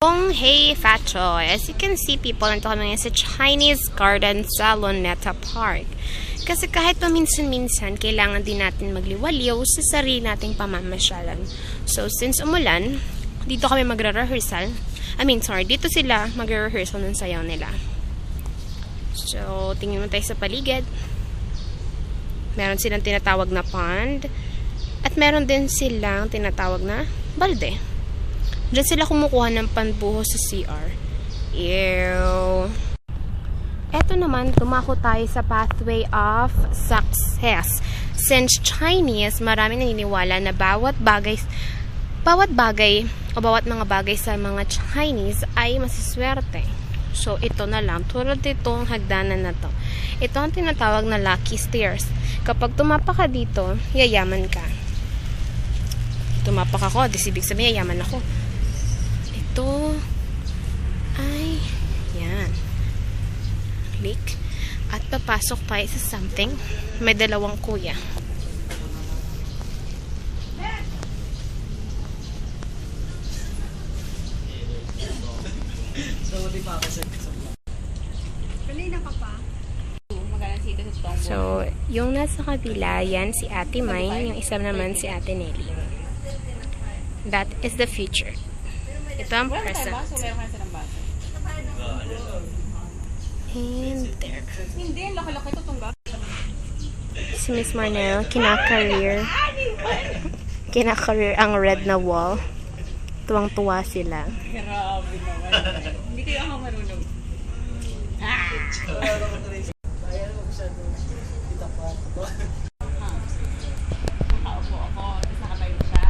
Hey Fachoy! As you can see, people, nandito kami ngayon sa Chinese Garden sa Luneta Park. Kasi kahit paminsan-minsan, kailangan din natin magliwaliw sa sarili nating pamamasyalan. So, since umulan, dito kami magre-rehearsal. Dito sila magre-rehearsal ng sayaw nila. So, tingin mo tayo sa paligid. Meron silang tinatawag na pond. At meron din silang tinatawag na balde. Diyan sila kumukuha ng panbuho sa CR. Ew. Eto naman, tumako tayo sa pathway of success. Since Chinese, marami naniniwala na bawat bagay o bawat mga bagay sa mga Chinese ay masiswerte. So, ito na lang. Tulad itong hagdanan na to. Ito ang tinatawag na lucky stairs. Kapag tumapa ka dito, yayaman ka. Tumapak ako, ibig sabihin, yayaman ako. Ito ay yan. Click. At papasok tayo sa something. May dalawang kuya. So, yung nasa kabila, yan si Ate May. Yung isa naman si Ate Nelly. That is the future. Ito ang present. And there. Hindi, laki-laki ito itong gato. Si Miss Marnell, kinakareer ang red na wall. Tuwang-tuwa sila. Grabe naman. Hindi kayo ako marunong. Nakaupo ako, tapos nakatayo siya.